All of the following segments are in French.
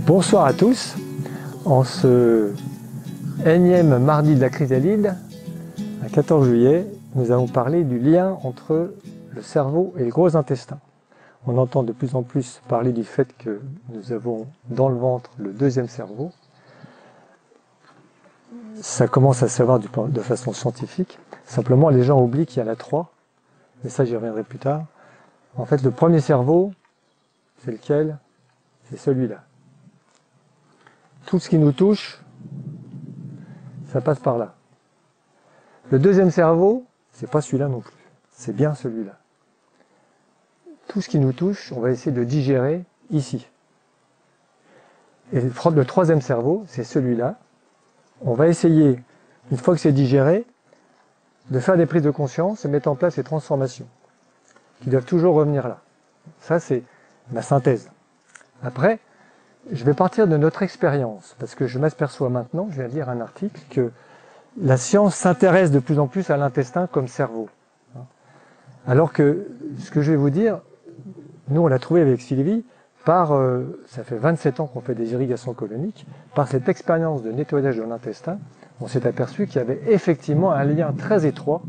Bonsoir à tous. En ce énième mardi de la chrysalide, à 14 juillet, nous allons parler du lien entre le cerveau et le gros intestin. On entend de plus en plus parler du fait que nous avons dans le ventre le deuxième cerveau. Ça commence à se savoir de façon scientifique. Simplement, les gens oublient qu'il y en a trois. Mais ça, j'y reviendrai plus tard. En fait, le premier cerveau, c'est lequel? C'est celui-là. Tout ce qui nous touche, ça passe par là. Le deuxième cerveau, c'est pas celui-là non plus. C'est bien celui-là. Tout ce qui nous touche, on va essayer de digérer ici. Et le troisième cerveau, c'est celui-là. On va essayer, une fois que c'est digéré, de faire des prises de conscience et mettre en place des transformations qui doivent toujours revenir là. Ça, c'est ma synthèse. Après, je vais partir de notre expérience, parce que je m'aperçois maintenant, je viens de lire un article, que la science s'intéresse de plus en plus à l'intestin comme cerveau. Alors que, ce que je vais vous dire, nous on l'a trouvé avec Sylvie, ça fait 27 ans qu'on fait des irrigations coloniques, par cette expérience de nettoyage de l'intestin, on s'est aperçu qu'il y avait effectivement un lien très étroit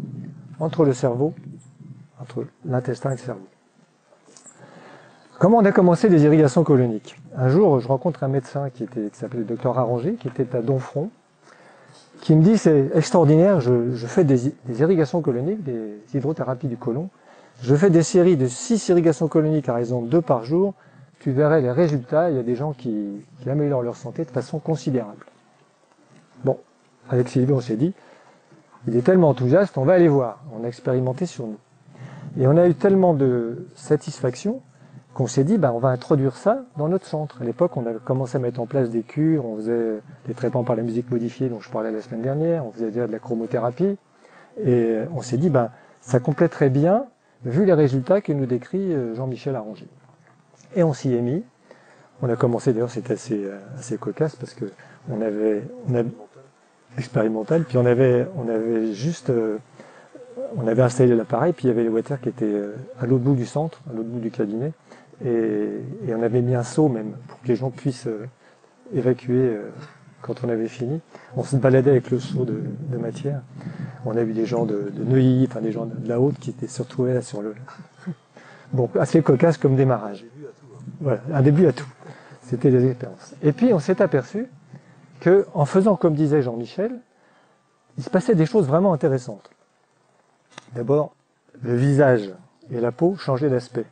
entre le cerveau, entre l'intestin et le cerveau. Comment on a commencé les irrigations coloniques? Un jour, je rencontre un médecin qui s'appelait le docteur Arranger, qui était à Domfront, qui me dit, c'est extraordinaire, je fais des irrigations coloniques, des hydrothérapies du côlon, je fais des séries de 6 irrigations coloniques à raison de 2 par jour, tu verrais les résultats, il y a des gens qui améliorent leur santé de façon considérable. Bon, avec Sylvie, on s'est dit, il est tellement enthousiaste, on va aller voir, on a expérimenté sur nous. Et on a eu tellement de satisfaction qu'on s'est dit, on va introduire ça dans notre centre. À l'époque, on a commencé à mettre en place des cures, on faisait des traitements par la musique modifiée, dont je parlais la semaine dernière, on faisait déjà de la chromothérapie, et on s'est dit, ça compléterait bien, vu les résultats que nous décrit Jean-Michel Arranger. Et on s'y est mis. On a commencé, d'ailleurs, c'était assez cocasse, parce que on avait expérimental, puis on avait installé l'appareil, puis il y avait les water qui étaient à l'autre bout du centre, à l'autre bout du cabinet, et on avait mis un seau même, pour que les gens puissent évacuer quand on avait fini. On se baladait avec le seau de matière. On a vu des gens de Neuilly, enfin des gens de la Haute qui étaient se retrouvaient sur le... Bon, assez cocasse comme démarrage. Voilà, un début à tout. C'était des expériences. Et puis on s'est aperçu que, en faisant comme disait Jean-Michel, il se passait des choses vraiment intéressantes. D'abord, le visage et la peau changeaient d'aspect.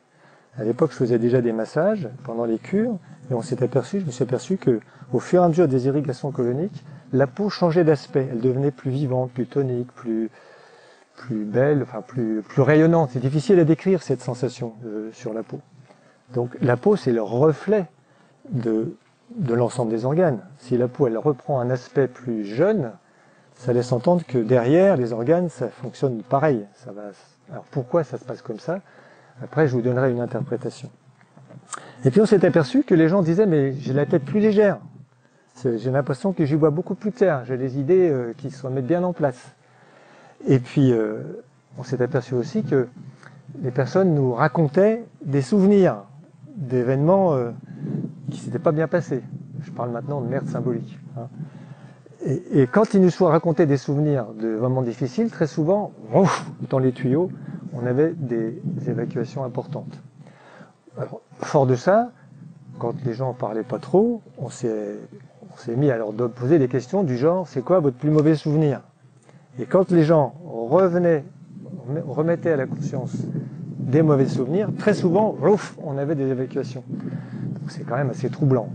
À l'époque, je faisais déjà des massages pendant les cures, et je me suis aperçu que, au fur et à mesure des irrigations coloniques, la peau changeait d'aspect. Elle devenait plus vivante, plus tonique, plus belle, enfin plus rayonnante. C'est difficile à décrire cette sensation sur la peau. Donc la peau, c'est le reflet de l'ensemble des organes. Si la peau, elle reprend un aspect plus jeune, ça laisse entendre que derrière, les organes, ça fonctionne pareil. Alors pourquoi ça se passe comme ça? Après, je vous donnerai une interprétation. Et puis on s'est aperçu que les gens disaient, mais j'ai la tête plus légère. J'ai l'impression que j'y vois beaucoup plus clair. J'ai des idées qui se remettent bien en place. Et puis, on s'est aperçu aussi que les personnes nous racontaient des souvenirs d'événements qui ne s'étaient pas bien passés. Je parle maintenant de merde symbolique. Et quand ils nous sont racontés des souvenirs de moments difficiles, très souvent, dans les tuyaux, on avait des évacuations importantes. Alors, fort de ça, quand les gens parlaient pas trop, on s'est mis à leur poser des questions du genre, c'est quoi votre plus mauvais souvenir? Et quand les gens remettaient à la conscience des mauvais souvenirs, très souvent, on avait des évacuations. Donc c'est quand même assez troublant.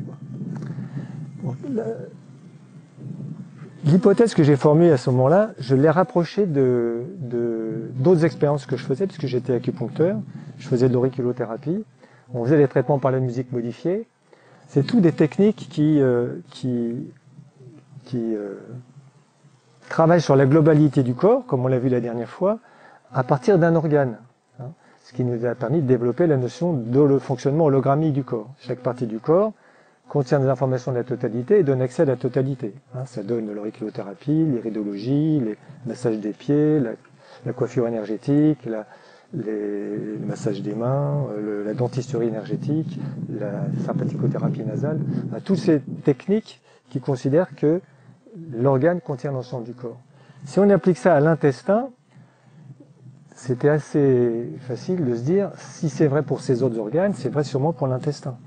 L'hypothèse que j'ai formulée à ce moment-là, je l'ai rapprochée d'autres expériences que je faisais, puisque j'étais acupuncteur, je faisais de l'auriculothérapie, on faisait des traitements par la musique modifiée. C'est tout des techniques qui travaillent sur la globalité du corps, comme on l'a vu la dernière fois, à partir d'un organe. Ce qui nous a permis de développer la notion de le fonctionnement hologrammique du corps. Chaque partie du corps contient des informations de la totalité et donne accès à la totalité. Ça donne l'auriculothérapie, l'iridologie, les massages des pieds, la coiffure énergétique, le massage des mains, la dentisterie énergétique, la sympathicothérapie nasale, toutes ces techniques qui considèrent que l'organe contient l'ensemble du corps. Si on applique ça à l'intestin, c'était assez facile de se dire, si c'est vrai pour ces autres organes, c'est vrai sûrement pour l'intestin.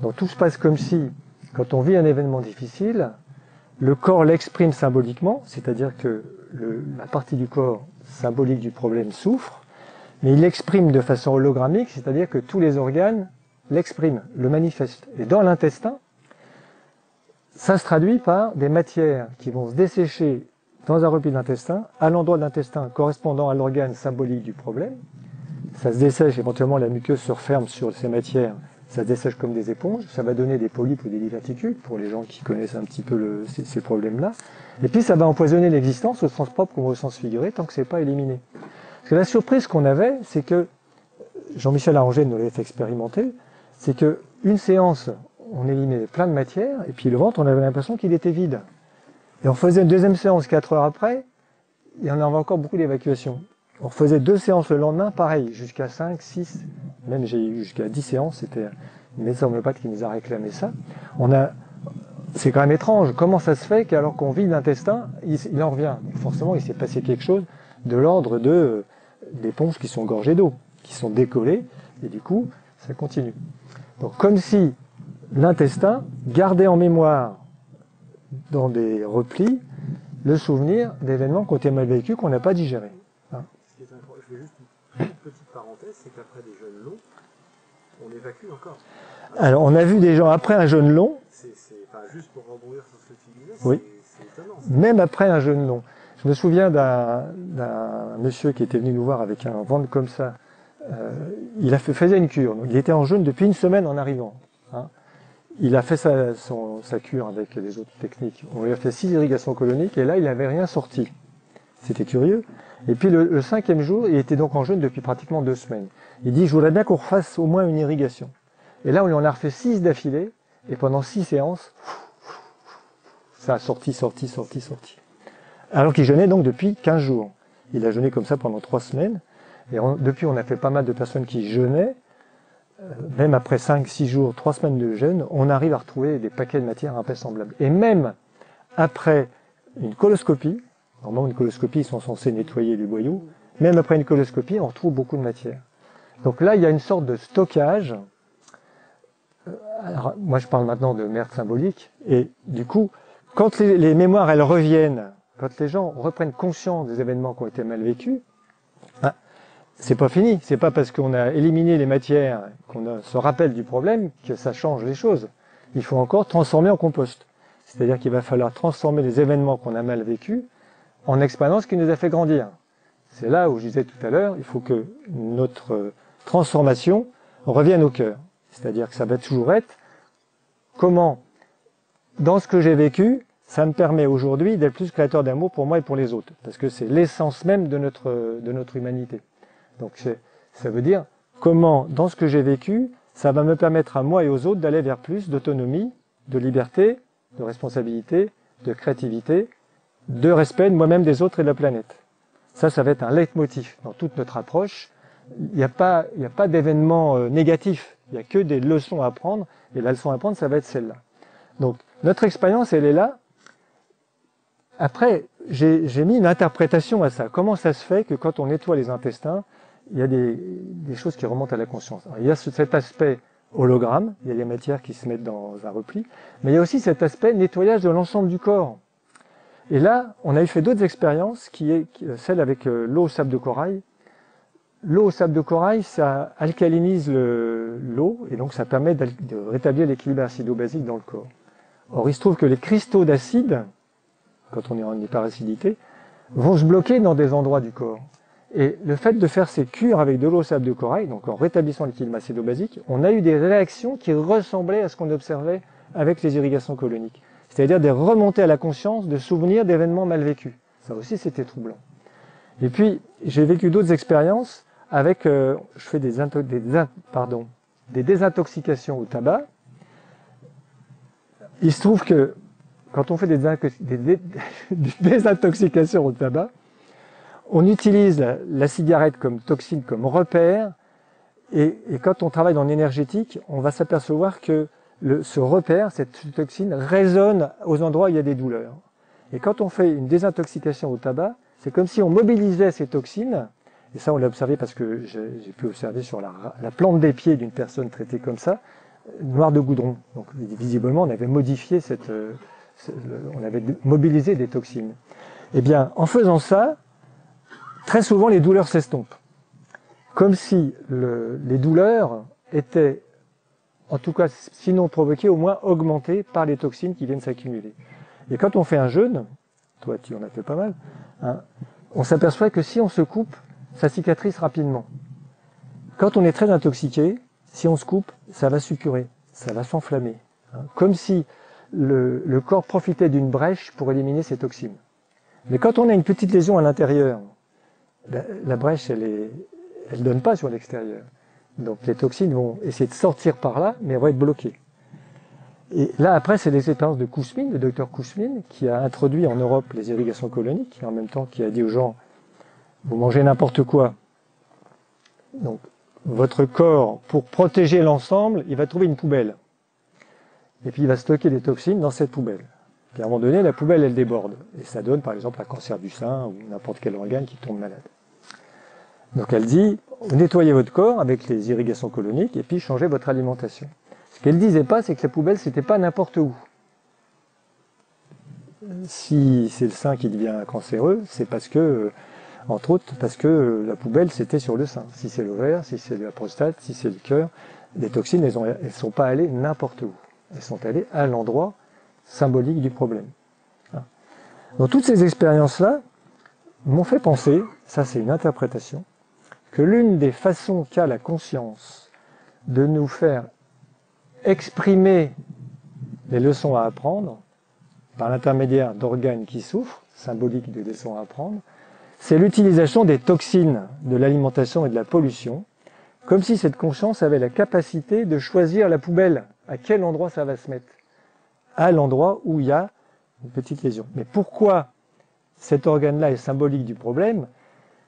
Donc tout se passe comme si, quand on vit un événement difficile, le corps l'exprime symboliquement, c'est-à-dire que la partie du corps symbolique du problème souffre, mais il l'exprime de façon hologrammique, c'est-à-dire que tous les organes l'expriment, le manifestent. Et dans l'intestin, ça se traduit par des matières qui vont se dessécher dans un repli de l'intestin, à l'endroit de l'intestin correspondant à l'organe symbolique du problème. Ça se dessèche, éventuellement la muqueuse se referme sur ces matières, ça se dessèche comme des éponges, ça va donner des polypes ou des diverticules, pour les gens qui connaissent un petit peu ces problèmes-là. Et puis ça va empoisonner l'existence au sens propre comme au sens figuré, tant que c'est pas éliminé. Parce que la surprise qu'on avait, c'est que, Jean-Michel Arranger nous l'avait fait expérimenter, c'est que une séance, on éliminait plein de matières, et puis le ventre, on avait l'impression qu'il était vide. Et on faisait une deuxième séance 4 heures après, il y en avait encore beaucoup d'évacuations. On refaisait 2 séances le lendemain, pareil, jusqu'à 5, 6, même j'ai eu jusqu'à 10 séances, c'était une médecin homéopathe qui nous a réclamé ça. C'est quand même étrange, comment ça se fait qu'alors qu'on vide l'intestin, il en revient. Donc forcément, il s'est passé quelque chose de l'ordre d'éponges qui sont gorgées d'eau, qui sont décollées, et du coup, ça continue. Donc comme si l'intestin gardait en mémoire, dans des replis, le souvenir d'événements qui ont été mal vécus, qu'on n'a pas digérés. Hein. Je fais juste une petite parenthèse, c'est qu'après des jeûnes longs, on évacue encore. Alors, on a vu des gens après un jeûne long. Enfin, juste pour rebondir sur ce que tu disais, oui. c'est étonnant. Même après un jeûne long. Je me souviens d'un monsieur qui était venu nous voir avec un ventre comme ça. Il faisait une cure. Donc, il était en jeûne depuis une semaine en arrivant. Hein. Il a fait sa cure avec les autres techniques. On lui a fait 6 irrigations coloniques et là, il n'avait rien sorti. C'était curieux. Et puis le 5e jour, il était donc en jeûne depuis pratiquement 2 semaines. Il dit, je voudrais bien qu'on refasse au moins une irrigation. Et là, on lui en a refait 6 d'affilée et pendant 6 séances, ça a sorti. Alors qu'il jeûnait donc depuis 15 jours. Il a jeûné comme ça pendant 3 semaines. Et depuis, on a fait pas mal de personnes qui jeûnaient. Même après 5, 6 jours, 3 semaines de jeûne, on arrive à retrouver des paquets de matière un peu semblables. Et même après une coloscopie, normalement une coloscopie, ils sont censés nettoyer les boyaux, même après une coloscopie, on retrouve beaucoup de matière. Donc là, il y a une sorte de stockage. Alors, moi, je parle maintenant de merde symbolique. Et du coup, quand les mémoires, elles reviennent, quand les gens reprennent conscience des événements qui ont été mal vécus, c'est pas fini. C'est pas parce qu'on a éliminé les matières, qu'on se rappelle du problème, que ça change les choses. Il faut encore transformer en compost. C'est-à-dire qu'il va falloir transformer les événements qu'on a mal vécus en expérience qui nous a fait grandir. C'est là où je disais tout à l'heure, il faut que notre transformation revienne au cœur. C'est-à-dire que ça va toujours être comment, dans ce que j'ai vécu, ça me permet aujourd'hui d'être plus créateur d'amour pour moi et pour les autres. Parce que c'est l'essence même de notre humanité. Donc ça veut dire comment, dans ce que j'ai vécu, ça va me permettre à moi et aux autres d'aller vers plus d'autonomie, de liberté, de responsabilité, de créativité, de respect de moi-même, des autres et de la planète. Ça va être un leitmotiv dans toute notre approche. Il n'y a pas d'événement négatif, il n'y a que des leçons à apprendre, et la leçon à apprendre, ça va être celle-là. Donc notre expérience, elle est là. Après, j'ai mis une interprétation à ça. Comment ça se fait que quand on nettoie les intestins, il y a des choses qui remontent à la conscience. Alors, il y a cet aspect hologramme, il y a les matières qui se mettent dans un repli, mais il y a aussi cet aspect nettoyage de l'ensemble du corps. Et là, on a eu fait d'autres expériences, celle avec l'eau au sable de corail. L'eau au sable de corail, ça alcalinise l'eau, et donc ça permet de rétablir l'équilibre acido-basique dans le corps. Or, il se trouve que les cristaux d'acide, quand on est en hyperacidité, vont se bloquer dans des endroits du corps. Et le fait de faire ces cures avec de l'eau au sable de corail, donc en rétablissant l'équilibre acido-basique, on a eu des réactions qui ressemblaient à ce qu'on observait avec les irrigations coloniques. C'est-à-dire des remontées à la conscience de souvenirs d'événements mal vécus. Ça aussi, c'était troublant. Et puis, j'ai vécu d'autres expériences avec, je fais des désintoxications au tabac. Il se trouve que quand on fait des désintoxications au tabac, on utilise la cigarette comme toxine, comme repère, et quand on travaille dans l'énergétique, on va s'apercevoir que ce repère, cette toxine, résonne aux endroits où il y a des douleurs. Et quand on fait une désintoxication au tabac, c'est comme si on mobilisait ces toxines, et ça on l'a observé parce que j'ai pu observer sur la plante des pieds d'une personne traitée comme ça, noire de goudron. Donc visiblement on avait modifié on avait mobilisé des toxines. Eh bien, en faisant ça, très souvent les douleurs s'estompent. Comme si les douleurs étaient, en tout cas sinon provoquées, au moins augmentées par les toxines qui viennent s'accumuler. Et quand on fait un jeûne, toi tu en as fait pas mal, hein, on s'aperçoit que si on se coupe, ça cicatrise rapidement. Quand on est très intoxiqué, si on se coupe, ça va suppurer, ça va s'enflammer. Hein, comme si le corps profitait d'une brèche pour éliminer ces toxines. Mais quand on a une petite lésion à l'intérieur, la brèche, elle donne pas sur l'extérieur. Donc les toxines vont essayer de sortir par là, mais elles vont être bloquées. Et là, après, c'est les expériences de Kousmine, le docteur Kousmine, qui a introduit en Europe les irrigations coloniques, et en même temps qui a dit aux gens, vous mangez n'importe quoi. Donc, votre corps, pour protéger l'ensemble, il va trouver une poubelle. Et puis, il va stocker des toxines dans cette poubelle. Puis, à un moment donné, la poubelle, elle déborde. Et ça donne, par exemple, un cancer du sein ou n'importe quel organe qui tombe malade. Donc, elle dit, nettoyez votre corps avec les irrigations coloniques et puis changez votre alimentation. Ce qu'elle disait pas, c'est que la poubelle, c'était pas n'importe où. Si c'est le sein qui devient cancéreux, c'est parce que, entre autres, parce que la poubelle, c'était sur le sein. Si c'est l'ovaire, si c'est la prostate, si c'est le cœur, les toxines, elles sont pas allées n'importe où. Elles sont allées à l'endroit symbolique du problème. Donc toutes ces expériences-là m'ont fait penser, ça c'est une interprétation, que l'une des façons qu'a la conscience de nous faire exprimer les leçons à apprendre, par l'intermédiaire d'organes qui souffrent, symboliques des leçons à apprendre, c'est l'utilisation des toxines, de l'alimentation et de la pollution, comme si cette conscience avait la capacité de choisir la poubelle, à quel endroit ça va se mettre, à l'endroit où il y a une petite lésion. Mais pourquoi cet organe-là est symbolique du problème?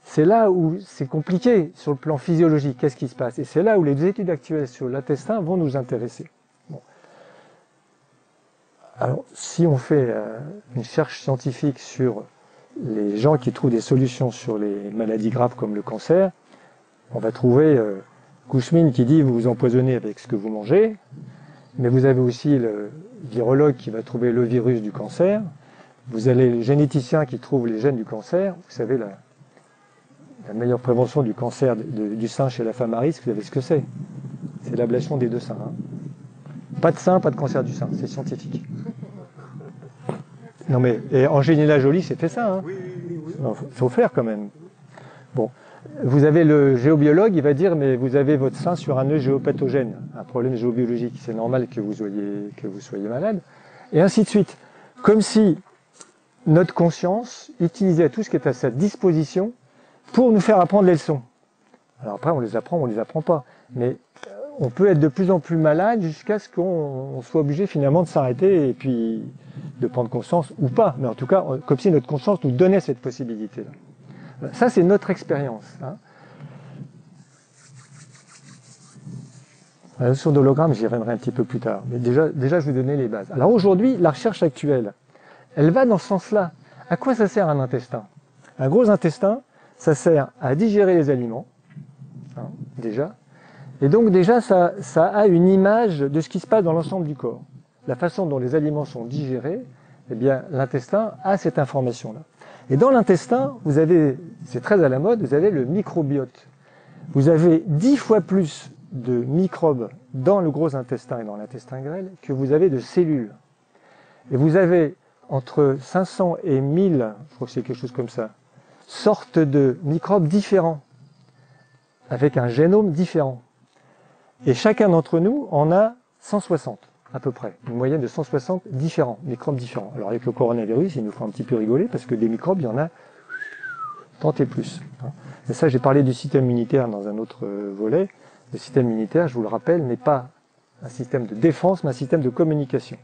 C'est là où c'est compliqué sur le plan physiologique, qu'est-ce qui se passe? Et c'est là où les études actuelles sur l'intestin vont nous intéresser. Bon. Alors, si on fait une recherche scientifique sur les gens qui trouvent des solutions sur les maladies graves comme le cancer, on va trouver Kousmine qui dit vous vous empoisonnez avec ce que vous mangez, mais vous avez aussi le virologue qui va trouver le virus du cancer, vous avez le généticien qui trouve les gènes du cancer, vous savez la meilleure prévention du cancer du sein chez la femme à risque, vous savez ce que c'est? C'est l'ablation des deux seins. Hein. Pas de sein, pas de cancer du sein, c'est scientifique. Non mais, et Angelina Jolie s'est fait ça. Hein. Oui. Il faut faire quand même. Bon, vous avez le géobiologue, il va dire, mais vous avez votre sein sur un nœud géopathogène, un problème géobiologique, c'est normal que vous soyez malade, et ainsi de suite. Comme si notre conscience utilisait tout ce qui est à sa disposition pour nous faire apprendre les leçons. Alors après, on les apprend pas. Mais on peut être de plus en plus malade jusqu'à ce qu'on soit obligé finalement de s'arrêter et puis de prendre conscience ou pas. Mais en tout cas, comme si notre conscience nous donnait cette possibilité-là. Ça, c'est notre expérience. Hein. La notion d'hologramme, j'y reviendrai un petit peu plus tard. Mais déjà, je vais donner les bases. Alors aujourd'hui, la recherche actuelle, elle va dans ce sens-là. À quoi ça sert un intestin? Un gros intestin, ça sert à digérer les aliments, hein, déjà. Et donc déjà, ça a une image de ce qui se passe dans l'ensemble du corps. La façon dont les aliments sont digérés, eh bien, l'intestin a cette information-là. Et dans l'intestin, vous avez, c'est très à la mode, vous avez le microbiote. Vous avez 10 fois plus de microbes dans le gros intestin et dans l'intestin grêle que vous avez de cellules. Et vous avez entre 500 et 1000, je crois que c'est quelque chose comme ça, sortes de microbes différents, avec un génome différent. Et chacun d'entre nous en a 160, à peu près. Une moyenne de 160 différents, microbes différents. Alors avec le coronavirus, il nous faut un petit peu rigoler, parce que des microbes, il y en a tant et plus. Et ça, j'ai parlé du système immunitaire dans un autre volet. Le système immunitaire, je vous le rappelle, n'est pas un système de défense, mais un système de communication.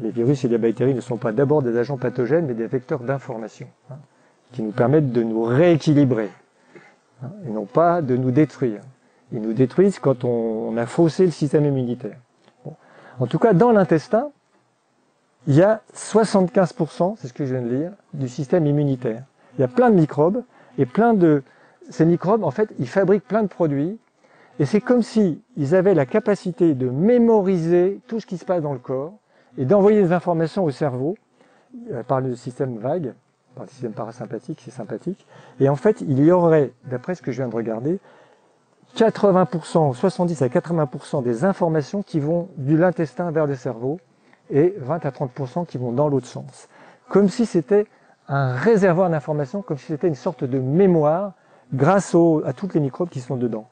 Les virus et les bactéries ne sont pas d'abord des agents pathogènes, mais des vecteurs d'information, qui nous permettent de nous rééquilibrer, hein, et non pas de nous détruire. Ils nous détruisent quand on a faussé le système immunitaire. Bon. En tout cas, dans l'intestin, il y a 75%, c'est ce que je viens de lire, du système immunitaire. Il y a plein de microbes, et ces microbes, en fait, ils fabriquent plein de produits, et c'est comme si ils avaient la capacité de mémoriser tout ce qui se passe dans le corps, et d'envoyer des informations au cerveau, par le système vague, par le système parasympathique, c'est sympathique, et en fait, il y aurait, d'après ce que je viens de regarder, 80%, 70 à 80% des informations qui vont de l'intestin vers le cerveau, et 20 à 30% qui vont dans l'autre sens. Comme si c'était un réservoir d'informations, comme si c'était une sorte de mémoire grâce à toutes les microbes qui sont dedans.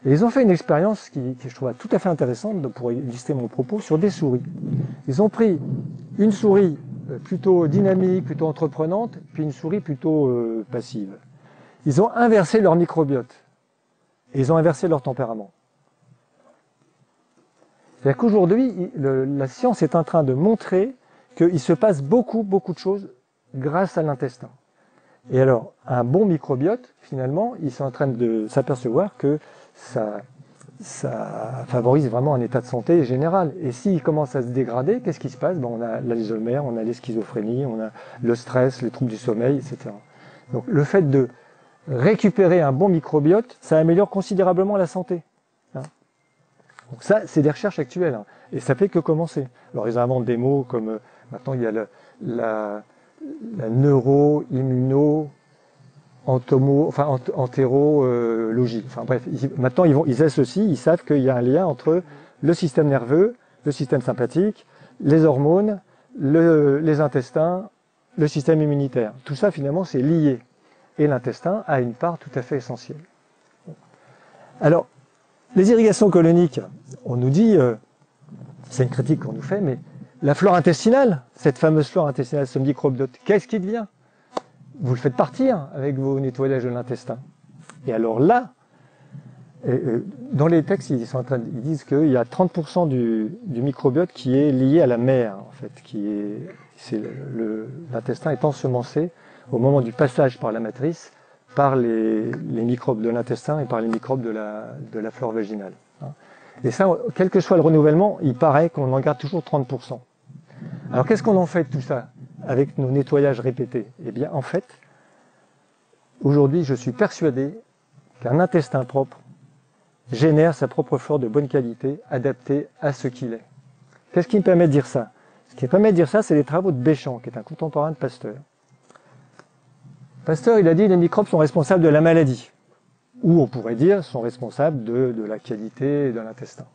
Et ils ont fait une expérience qui je trouve tout à fait intéressante pour illustrer mon propos sur des souris. Ils ont pris une souris plutôt dynamique, plutôt entreprenante, puis une souris plutôt passive. Ils ont inversé leur microbiote et ils ont inversé leur tempérament. C'est-à-dire qu'aujourd'hui, la science est en train de montrer qu'il se passe beaucoup de choses grâce à l'intestin. Et alors, un bon microbiote, finalement, ils sont en train de s'apercevoir que ça favorise vraiment un état de santé général. Et s'il commence à se dégrader, qu'est-ce qui se passe? On a l'Alzheimer, on a les schizophrénies, on a le stress, les troubles du sommeil, etc. Donc le fait de récupérer un bon microbiote, ça améliore considérablement la santé. Donc ça, c'est des recherches actuelles, hein, et ça fait que commencer. Alors ils inventent des mots comme, maintenant il y a la neuro-immuno, entérologie. Enfin bref, maintenant ils associent, ils savent qu'il y a un lien entre le système nerveux, le système sympathique, les hormones, les intestins, le système immunitaire. Tout ça finalement c'est lié. Et l'intestin a une part tout à fait essentielle. Alors, les irrigations coloniques, on nous dit, c'est une critique qu'on nous fait, mais la flore intestinale, cette fameuse flore intestinale, ce microbiote, qu'est-ce qui devient? Vous le faites partir avec vos nettoyages de l'intestin. Et alors là, dans les textes, ils disent qu'il y a 30% du microbiote qui est lié à la mère, en fait, l'intestin est ensemencé au moment du passage par la matrice, par les microbes de l'intestin et par les microbes de la flore vaginale. Et ça, quel que soit le renouvellement, il paraît qu'on en garde toujours 30%. Alors qu'est-ce qu'on en fait de tout ça avec nos nettoyages répétés? Eh bien, en fait, aujourd'hui, je suis persuadé qu'un intestin propre génère sa propre flore de bonne qualité, adaptée à ce qu'il est. Qu'est-ce qui me permet de dire ça? Ce qui me permet de dire ça, c'est les travaux de Béchamp, qui est un contemporain de Pasteur. Pasteur, il a dit que les microbes sont responsables de la maladie, ou on pourrait dire sont responsables de la qualité de l'intestin.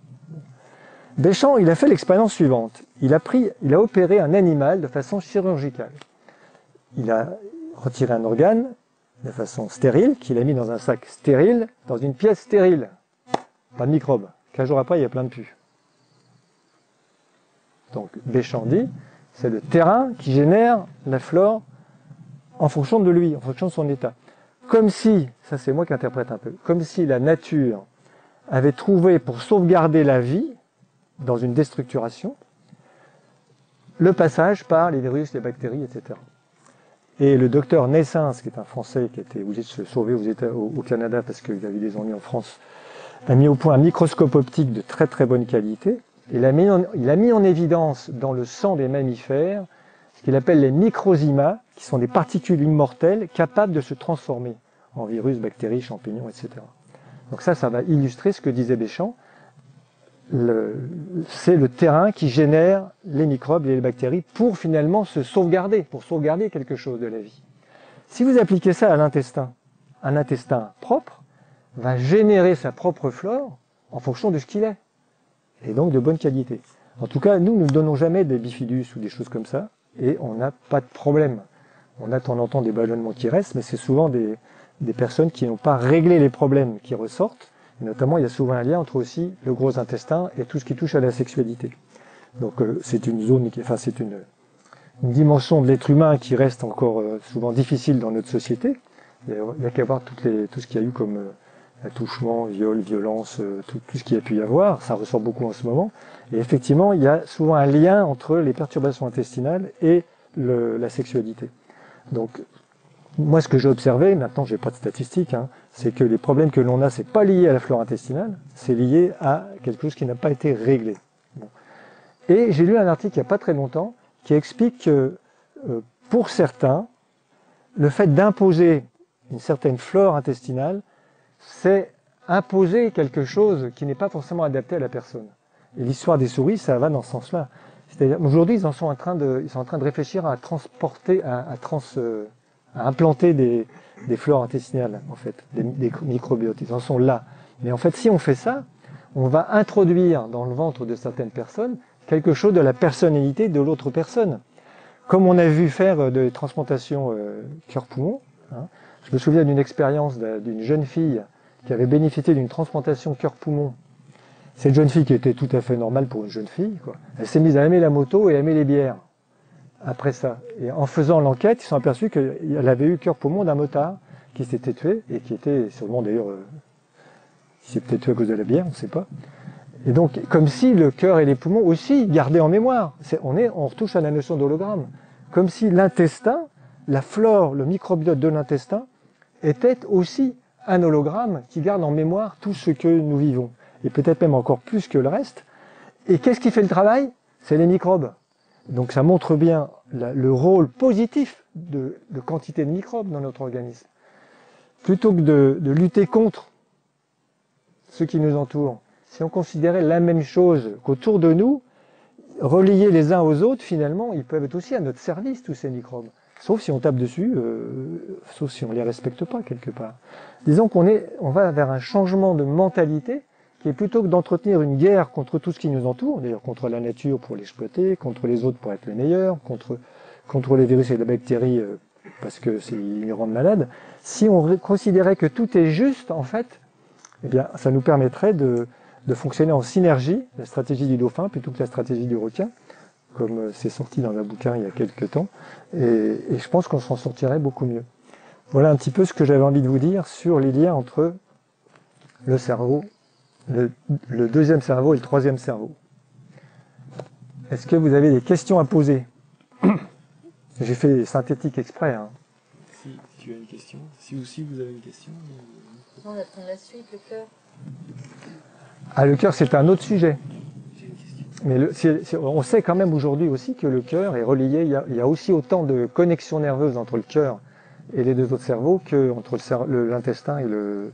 Béchamp, il a fait l'expérience suivante. Il a opéré un animal de façon chirurgicale. Il a retiré un organe de façon stérile, qu'il a mis dans un sac stérile, dans une pièce stérile. Pas de microbes. 15 jours après, il y a plein de pus. Donc, Béchamp dit, c'est le terrain qui génère la flore en fonction de lui, en fonction de son état. Comme si, ça c'est moi qui interprète un peu, comme si la nature avait trouvé pour sauvegarder la vie, dans une déstructuration, le passage par les virus, les bactéries, etc. Et le docteur Naessens, qui est un Français qui était obligé de se sauver au Canada parce qu'il avait des ennuis en France, a mis au point un microscope optique de très très bonne qualité. Il a mis en évidence dans le sang des mammifères ce qu'il appelle les microzymas, qui sont des particules immortelles capables de se transformer en virus, bactéries, champignons, etc. Donc ça va illustrer ce que disait Béchamp. C'est le terrain qui génère les microbes et les bactéries pour finalement se sauvegarder, pour sauvegarder quelque chose de la vie. Si vous appliquez ça à l'intestin, un intestin propre va générer sa propre flore en fonction de ce qu'il est, et donc de bonne qualité. En tout cas, nous ne donnons jamais des bifidus ou des choses comme ça, et on n'a pas de problème. On a de temps en temps des ballonnements qui restent, mais c'est souvent des personnes qui n'ont pas réglé les problèmes qui ressortent. Et notamment, il y a souvent un lien entre aussi le gros intestin et tout ce qui touche à la sexualité. Donc c'est une zone, c'est une dimension de l'être humain qui reste encore souvent difficile dans notre société. Il n'y a qu'à voir tout ce qu'il y a eu comme attouchement, viol, violence, tout ce qu'il y a pu y avoir. Ça ressort beaucoup en ce moment. Et effectivement, il y a souvent un lien entre les perturbations intestinales et la sexualité. Donc, moi, ce que j'ai observé, maintenant j'ai pas de statistiques, hein, c'est que les problèmes que l'on a, c'est pas lié à la flore intestinale, c'est lié à quelque chose qui n'a pas été réglé. Bon. Et j'ai lu un article il n'y a pas très longtemps qui explique que pour certains, le fait d'imposer une certaine flore intestinale, c'est imposer quelque chose qui n'est pas forcément adapté à la personne. Et l'histoire des souris, ça va dans ce sens-là. C'est-à-dire, aujourd'hui, ils sont en train de réfléchir à transporter, à implanter des flores intestinales, en fait, des microbiotes. Ils en sont là. Mais en fait, si on fait ça, on va introduire dans le ventre de certaines personnes quelque chose de la personnalité de l'autre personne. Comme on a vu faire des transplantations cœur-poumon, hein, je me souviens d'une expérience d'une jeune fille qui avait bénéficié d'une transplantation cœur-poumon. Cette jeune fille qui était tout à fait normale pour une jeune fille, quoi. Elle s'est mise à aimer la moto et à aimer les bières. Après ça. Et en faisant l'enquête, ils se sont aperçus qu'elle avait eu cœur-poumon d'un motard qui s'était tué et qui était sûrement d'ailleurs, il s'est peut-être tué à cause de la bière, on ne sait pas. Et donc, comme si le cœur et les poumons aussi gardaient en mémoire. On retouche à la notion d'hologramme. Comme si l'intestin, la flore, le microbiote de l'intestin, était aussi un hologramme qui garde en mémoire tout ce que nous vivons. Et peut-être même encore plus que le reste. Et qu'est-ce qui fait le travail? C'est les microbes. Donc ça montre bien le rôle positif de quantité de microbes dans notre organisme. Plutôt que de lutter contre ce qui nous entoure, si on considérait la même chose qu'autour de nous, reliés les uns aux autres, finalement, ils peuvent être aussi à notre service, tous ces microbes. Sauf si on tape dessus, sauf si on ne les respecte pas quelque part. Disons on va vers un changement de mentalité qui est plutôt que d'entretenir une guerre contre tout ce qui nous entoure, d'ailleurs contre la nature pour l'exploiter, contre les autres pour être les meilleurs, contre les virus et les bactéries parce que ils nous rendent malades. Si on considérait que tout est juste, en fait, eh bien, ça nous permettrait de fonctionner en synergie, la stratégie du dauphin plutôt que la stratégie du requin, comme c'est sorti dans un bouquin il y a quelques temps, et je pense qu'on s'en sortirait beaucoup mieux. Voilà un petit peu ce que j'avais envie de vous dire sur les liens entre le cerveau, le deuxième cerveau et le troisième cerveau. Est-ce que vous avez des questions à poser? J'ai fait synthétique exprès. Hein. Si tu as une question, si aussi vous avez une question. On attend la suite, le cœur. Ah, le cœur, c'est un autre sujet. Mais on sait quand même aujourd'hui aussi que le cœur est relié, il y a aussi autant de connexions nerveuses entre le cœur et les deux autres cerveaux qu'entre l'intestin et le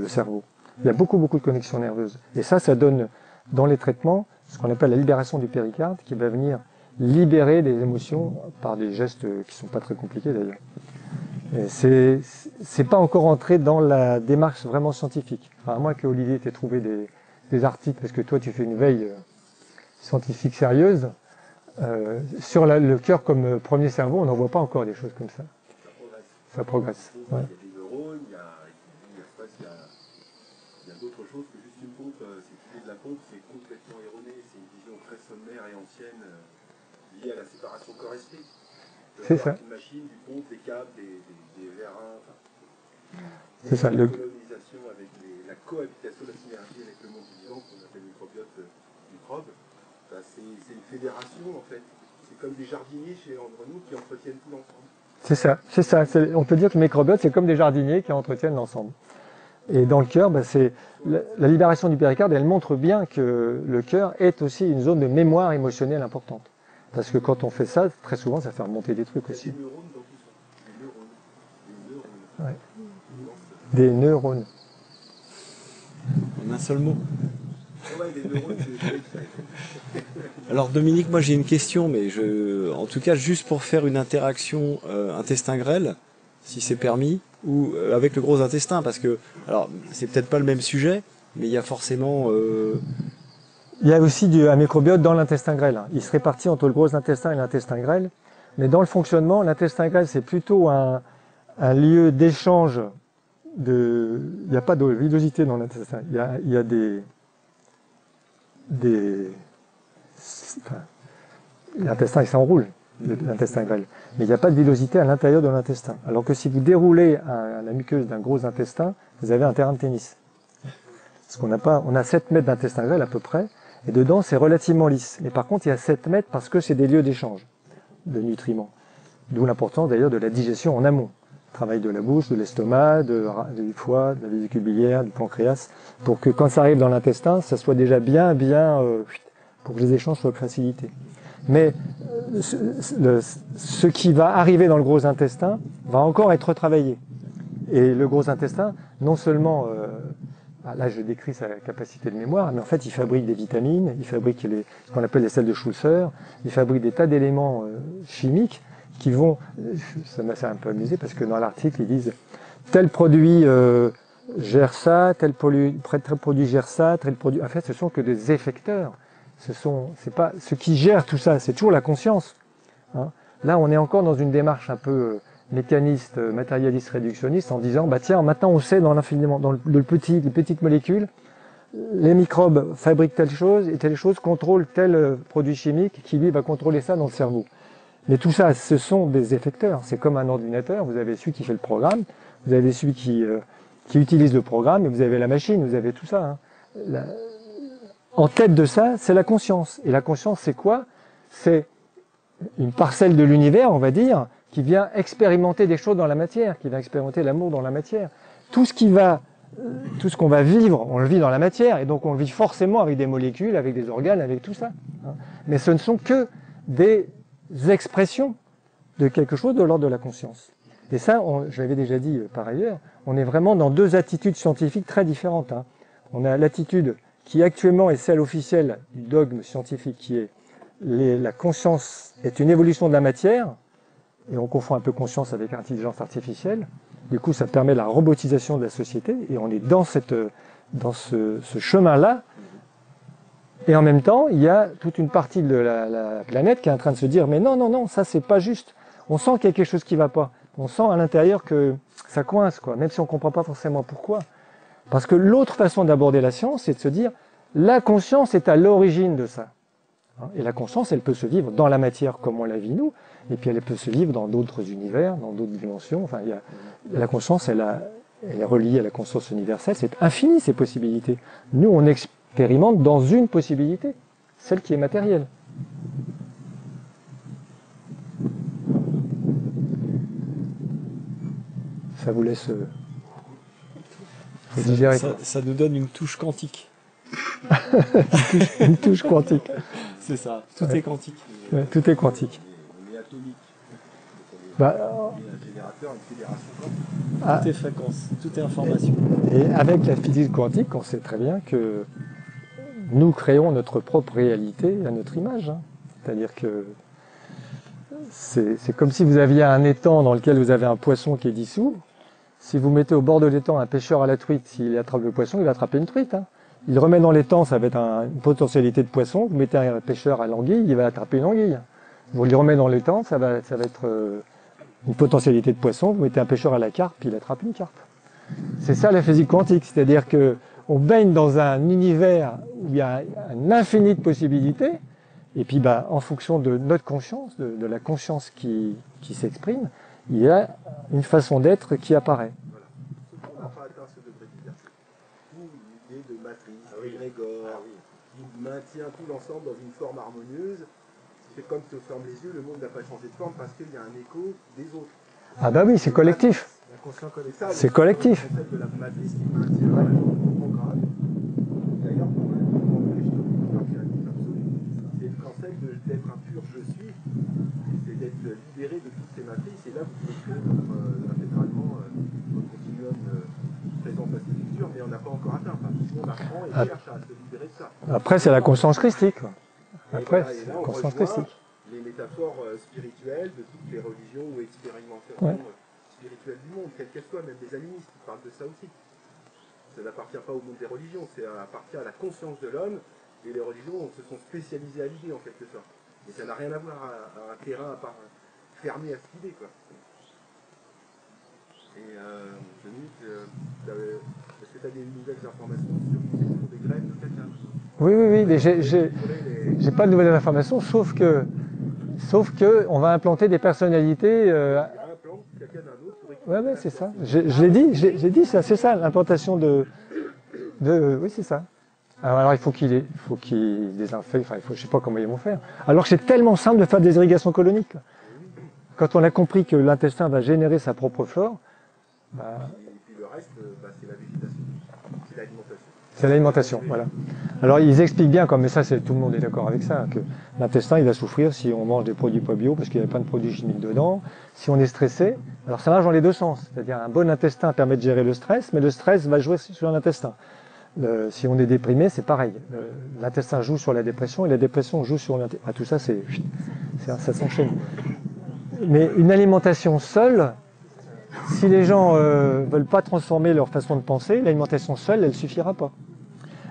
cerveau. Il y a beaucoup de connexions nerveuses. Et ça donne dans les traitements ce qu'on appelle la libération du péricarde, qui va venir libérer des émotions par des gestes qui sont pas très compliqués d'ailleurs. C'est pas encore entré dans la démarche vraiment scientifique. Enfin, à moins que Olivier t'ait trouvé des articles, parce que toi tu fais une veille scientifique sérieuse, sur le cœur comme premier cerveau, on n'en voit pas encore des choses comme ça. Ça progresse. Ouais. Il y a des neurones, il y a d'autres choses que juste une pompe. Cette idée de la pompe, c'est complètement erroné. C'est une vision très sommaire et ancienne liée à la séparation corps-esprit. C'est ça. Une machine, du pompe, des câbles, des vérins. C'est ça. La colonisation avec la cohabitation, la synergie avec le monde vivant qu'on appelle microbiote, microbe, c'est une fédération en fait. C'est comme des jardiniers entre nous qui entretiennent tout l'ensemble. C'est ça. On peut dire que le microbiote, c'est comme des jardiniers qui entretiennent l'ensemble. Et dans le cœur, c'est la libération du péricarde, elle montre bien que le cœur est aussi une zone de mémoire émotionnelle importante. Parce que quand on fait ça, très souvent, ça fait remonter des trucs aussi. Des neurones dans tout ça. Des neurones. Ouais. Des neurones. En un seul mot. Ouais, des neurones, Alors Dominique, moi j'ai une question, mais en tout cas juste pour faire une interaction intestin-grêle, si c'est permis, ou avec le gros intestin, parce que, alors c'est peut-être pas le même sujet, mais il y a forcément... Il y a aussi un microbiote dans l'intestin grêle. Il se répartit entre le gros intestin et l'intestin grêle. Mais dans le fonctionnement, l'intestin grêle, c'est plutôt un lieu d'échange il n'y a pas de villosité dans l'intestin. Il y a l'intestin, il s'enroule, l'intestin grêle. Mais il n'y a pas de villosité à l'intérieur de l'intestin. Alors que si vous déroulez la muqueuse d'un gros intestin, vous avez un terrain de tennis. Parce on a 7 mètres d'intestin grêle à peu près, et dedans c'est relativement lisse. Mais par contre, il y a 7 mètres parce que c'est des lieux d'échange de nutriments. D'où l'importance d'ailleurs de la digestion en amont. Travail de la bouche, de l'estomac, du foie, de la vésicule biliaire, du pancréas, pour que quand ça arrive dans l'intestin, ça soit déjà bien, pour que les échanges soient facilités. Mais ce qui va arriver dans le gros intestin va encore être retravaillé. Et le gros intestin, non seulement, là je décris sa capacité de mémoire, mais en fait il fabrique des vitamines, il fabrique ce qu'on appelle les sels de Schulzer, il fabrique des tas d'éléments chimiques qui vont, ça m'a un peu amusé parce que dans l'article ils disent tel produit gère ça, tel produit gère ça, tel produit. En fait, ce sont que des effecteurs. C'est pas ce qui gère tout ça, c'est toujours la conscience. Hein. Là, on est encore dans une démarche un peu mécaniste, matérialiste, réductionniste, en disant bah tiens, maintenant on sait dans l'infiniment, dans les petites molécules, les microbes fabriquent telle chose et telle chose contrôle tel produit chimique qui lui va contrôler ça dans le cerveau. Mais tout ça, ce sont des effecteurs. C'est comme un ordinateur. Vous avez celui qui fait le programme, vous avez celui qui utilise le programme, et vous avez la machine, vous avez tout ça. Hein. En tête de ça, c'est la conscience. Et la conscience, c'est quoi? C'est une parcelle de l'univers, on va dire, qui vient expérimenter des choses dans la matière, qui vient expérimenter l'amour dans la matière. Tout ce qu'on va vivre, on le vit dans la matière, et donc on le vit forcément avec des molécules, avec des organes, avec tout ça. Hein. Mais ce ne sont que des expressions de quelque chose de l'ordre de la conscience. Et ça, je l'avais déjà dit par ailleurs, on est vraiment dans deux attitudes scientifiques très différentes. Hein. On a l'attitude qui actuellement est celle officielle du dogme scientifique, qui est la conscience est une évolution de la matière, et on confond un peu conscience avec intelligence artificielle. Du coup, ça permet la robotisation de la société, et on est dans ce chemin-là. Et en même temps, il y a toute une partie de la planète qui est en train de se dire « Mais non, non, non, ça c'est pas juste. On sent qu'il y a quelque chose qui va pas. On sent à l'intérieur que ça coince, quoi, même si on comprend pas forcément pourquoi. » Parce que l'autre façon d'aborder la science, c'est de se dire « La conscience est à l'origine de ça. » Et la conscience, elle peut se vivre dans la matière comme on la vit nous, et puis elle peut se vivre dans d'autres univers, dans d'autres dimensions. Enfin, la conscience, elle est reliée à la conscience universelle. C'est infini, ces possibilités. Nous, on expérimente dans une possibilité, celle qui est matérielle. Ça vous laisse digérer. Ça nous donne une touche quantique. Une touche quantique. C'est ça, tout est quantique. Ouais, tout est quantique. On est atomique. On est un générateur, une fédération. Tout est fréquence, tout est information. Et avec la physique quantique, on sait très bien que nous créons notre propre réalité à notre image. Hein. C'est-à-dire que c'est comme si vous aviez un étang dans lequel vous avez un poisson qui est dissous. Si vous mettez au bord de l'étang un pêcheur à la truite, s'il attrape le poisson, il va attraper une truite. Hein. Il remet dans l'étang, ça va être une potentialité de poisson. Vous mettez un pêcheur à l'anguille, il va attraper une anguille. Vous le remettez dans l'étang, ça va être une potentialité de poisson. Vous mettez un pêcheur à la carpe, il attrape une carpe. C'est ça la physique quantique, c'est-à-dire que on baigne dans un univers où il y a un infini de possibilités, et puis en fonction de notre conscience, de la conscience qui s'exprime, il y a une façon d'être qui apparaît. Voilà. On n'a pas atteint ce degré de liberté. D'où l'idée de matrice, Grégor, qui maintient tout l'ensemble dans une forme harmonieuse. C'est comme se ferme les yeux, le monde n'a pas changé de forme parce qu'il y a un écho des autres. Ah bah oui, c'est collectif. C'est collectif. Le concept de la matrice qui maintient le programme. D'ailleurs, pour un mouvement créatif absolu, c'est le concept d'être un pur je suis, c'est d'être libéré de toutes ces matrices, et là vous pouvez créer intégralement votre continuum présent, passé, futur, mais on n'a pas encore atteint. Enfin, tout le monde apprend et cherche à se libérer de ça. Après, c'est la conscience christique. Quoi. Après, Et c'est là, la on conscience rejoint christique. les métaphores spirituelles de toutes les religions ou expérimentations spirituelles du monde, quelles qu'elles soient, même les animistes qui parlent de ça aussi. Ça n'appartient pas au monde des religions, ça appartient à la conscience de l'homme, et les religions se sont spécialisées à l'idée en quelque sorte. Et ça n'a rien à voir à un terrain à part fermé à cette idée, quoi. Et Denis, est-ce que tu as des nouvelles informations sur des graines de caca? Oui, mais j'ai pas de nouvelles informations, sauf que on va implanter des personnalités. Ouais, c'est ça. Je l'ai dit, j'ai dit ça, c'est ça, l'implantation de. Oui, c'est ça. Alors il faut qu'il désinfecte, enfin je sais pas comment ils vont faire. Alors que c'est tellement simple de faire des irrigations coloniques. quand on a compris que l'intestin va générer sa propre flore, bah, Et puis le reste, c'est la végétation. C'est l'alimentation. c'est l'alimentation, voilà. Alors ils expliquent bien, mais ça tout le monde est d'accord avec ça, que l'intestin il va souffrir si on mange des produits pas bio parce qu'il n'y a pas de produits chimiques dedans, si on est stressé. Alors ça marche dans les deux sens, c'est-à-dire un bon intestin permet de gérer le stress, mais le stress va jouer sur l'intestin. Si on est déprimé, c'est pareil. L'intestin joue sur la dépression et la dépression joue sur l'intestin. Ah, tout ça, ça s'enchaîne. Mais une alimentation seule, si les gens veulent pas transformer leur façon de penser, l'alimentation seule, elle suffira pas.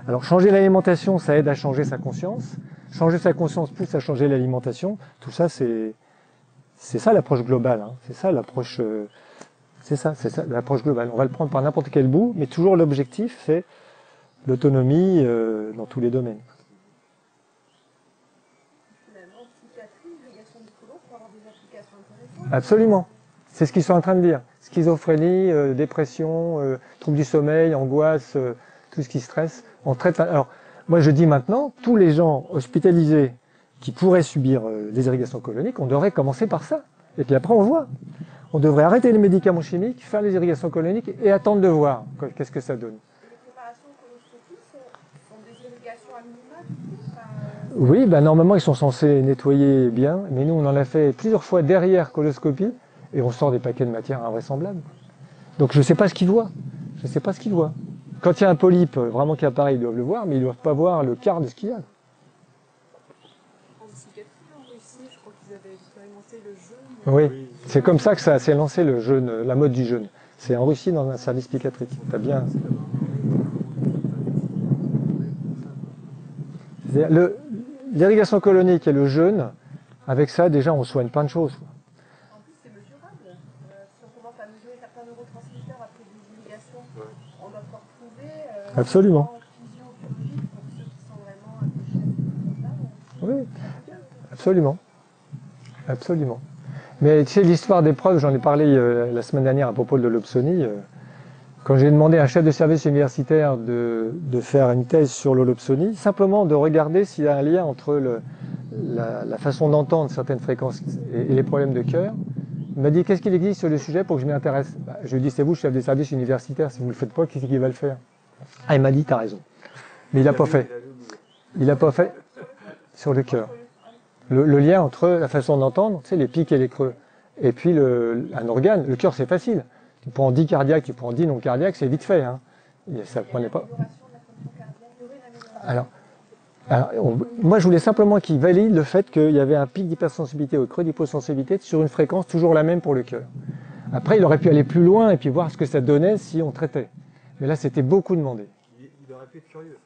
Alors changer l'alimentation, ça aide à changer sa conscience. Changer sa conscience pousse à changer l'alimentation. Tout ça, c'est ça l'approche globale. Hein. C'est ça l'approche. C'est ça l'approche globale. On va le prendre par n'importe quel bout, mais toujours l'objectif, c'est l'autonomie dans tous les domaines. Finalement, psychiatrie, irrigation du côlon pour avoir des applications intéressantes. Absolument. C'est ce qu'ils sont en train de dire. Schizophrénie, dépression, troubles du sommeil, angoisse, tout ce qui stresse. On traite. Alors, moi je dis maintenant, tous les gens hospitalisés qui pourraient subir des irrigations coloniques, on devrait commencer par ça. Et puis après on voit. On devrait arrêter les médicaments chimiques, faire les irrigations coloniques et attendre de voir qu'est-ce que ça donne. Les préparations coloscopiques sont des irrigations à minima, Oui, ben normalement ils sont censés nettoyer bien, mais nous on en a fait plusieurs fois derrière coloscopie et on sort des paquets de matière invraisemblables. Donc je ne sais pas ce qu'ils voient. Je ne sais pas ce qu'ils voient. Quand il y a un polype vraiment qui apparaît, ils doivent le voir, mais ils ne doivent pas voir le quart de ce qu'il y a. En psychiatrie, en Russie, je crois qu'ils avaient expérimenté le jeûne. Oui, c'est comme ça que ça s'est lancé le jeûne, la mode du jeûne. C'est en Russie dans un service psychiatrique. T'as bien. L'irrigation colonique et le jeûne, avec ça déjà on soigne plein de choses. En plus, c'est mesurable. Si on commence à mesurer certains neurotransmetteurs après des irrigations, on doit pouvoir trouver. Absolument. Physio-biologique pour ceux qui sont vraiment attachés à ces choses-là. Oui, absolument. Absolument. Mais tu sais, l'histoire des preuves, j'en ai parlé la semaine dernière à propos de l'holopsonie. Quand j'ai demandé à un chef de service universitaire de faire une thèse sur l'holopsonie, simplement de regarder s'il y a un lien entre la façon d'entendre certaines fréquences et les problèmes de cœur, il m'a dit qu'est-ce qu'il existe sur le sujet pour que je m'y intéresse. Je lui ai dit c'est vous, chef des services universitaires, si vous ne le faites pas, qui va le faire? Ah, il m'a dit t'as raison. Mais il n'a pas fait. Il n'a pas fait sur le cœur. Le lien entre la façon d'entendre, tu sais, les pics et les creux, et puis un organe. Le cœur, c'est facile. Tu prends 10 cardiaques, tu prends 10 non cardiaques, c'est vite fait. Hein. Et ça ne prenait pas. Alors moi, je voulais simplement qu'il valide le fait qu'il y avait un pic d'hypersensibilité ou creux d'hyposensibilité sur une fréquence toujours la même pour le cœur. Après, il aurait pu aller plus loin et puis voir ce que ça donnait si on traitait. Mais là, c'était beaucoup demandé. Il aurait pu être curieux.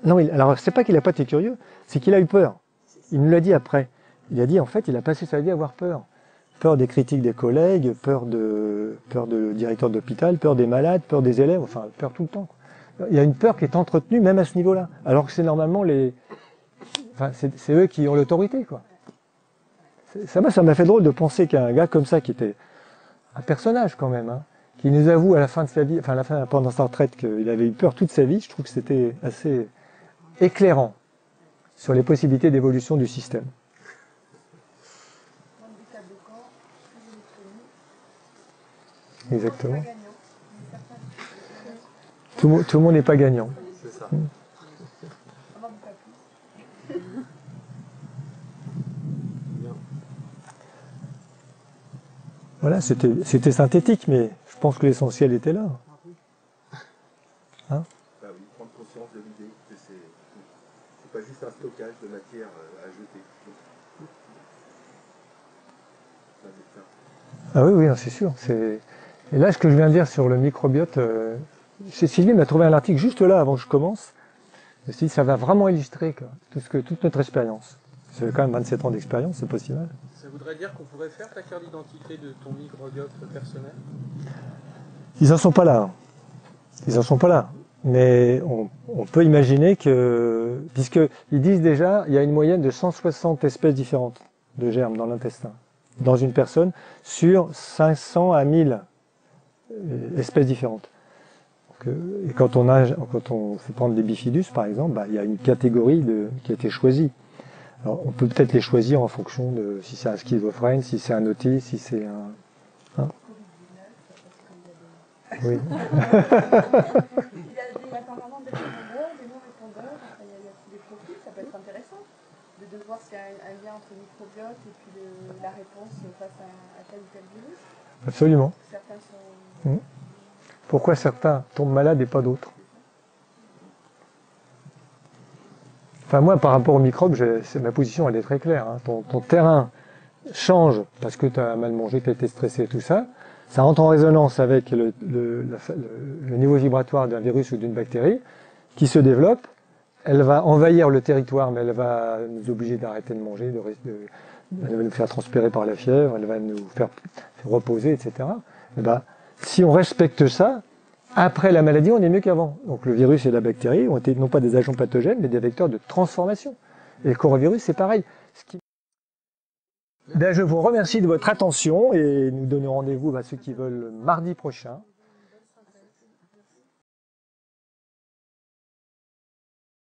Non, alors c'est pas qu'il n'a pas été curieux, c'est qu'il a eu peur. Il nous l'a dit après. Il a dit, en fait, il a passé sa vie à avoir peur. Peur des critiques des collègues, peur de directeur d'hôpital, peur des malades, peur des élèves, enfin, peur tout le temps. Il y a une peur qui est entretenue même à ce niveau-là. Alors que c'est normalement c'est eux qui ont l'autorité, quoi. Ça m'a fait drôle de penser qu'un gars comme ça, qui était un personnage quand même, hein, qui nous avoue à la fin de sa vie, enfin, pendant sa retraite, qu'il avait eu peur toute sa vie, je trouve que c'était assez éclairant sur les possibilités d'évolution du système. Exactement. Tout le monde n'est pas gagnant. C'est ça. Voilà, c'était synthétique, mais je pense que l'essentiel était là. Hein? Bah oui, prendre conscience de l'idée que c'est pas juste un stockage de matière à jeter. Ça, c'est ça. Ah oui, oui, c'est sûr. Et là, ce que je viens de dire sur le microbiote, Sylvie m'a trouvé un article juste là avant que je commence. Je me suis dit, ça va vraiment illustrer quoi, toute notre expérience. C'est quand même 27 ans d'expérience, c'est pas si mal. Ça voudrait dire qu'on pourrait faire ta carte d'identité de ton microbiote personnel? Ils en sont pas là. Ils en sont pas là. Mais on peut imaginer que, puisqu'ils disent déjà, il y a une moyenne de 160 espèces différentes de germes dans l'intestin, dans une personne, sur 500 à 1000 espèces différentes. Et quand on fait prendre des bifidus, par exemple, il y a une catégorie qui a été choisie. Alors, on peut peut-être les choisir en fonction de si c'est un schizophrène, si c'est un autiste, si c'est un... Hein? Oui. Il y a indépendamment des répondeurs, des non-répondeurs, enfin, il y a tous les profils, ça peut être intéressant de voir s'il y a un lien entre le microbiote et puis la réponse face à tel ou tel virus. Absolument. Certains sont... Pourquoi certains tombent malades et pas d'autres? Enfin moi, par rapport aux microbes, ma position elle est très claire. Hein. Ton terrain change parce que tu as mal mangé, tu as été stressé, tout ça. Ça rentre en résonance avec le niveau vibratoire d'un virus ou d'une bactérie qui se développe. Elle va envahir le territoire, mais elle va nous obliger d'arrêter de manger, elle va nous faire transpirer par la fièvre, elle va nous faire reposer, etc. Et ben, si on respecte ça, après la maladie, on est mieux qu'avant. Donc le virus et la bactérie ont été non pas des agents pathogènes, mais des vecteurs de transformation. Et le coronavirus, c'est pareil. Ben, je vous remercie de votre attention et nous donnons rendez-vous à ceux qui veulent mardi prochain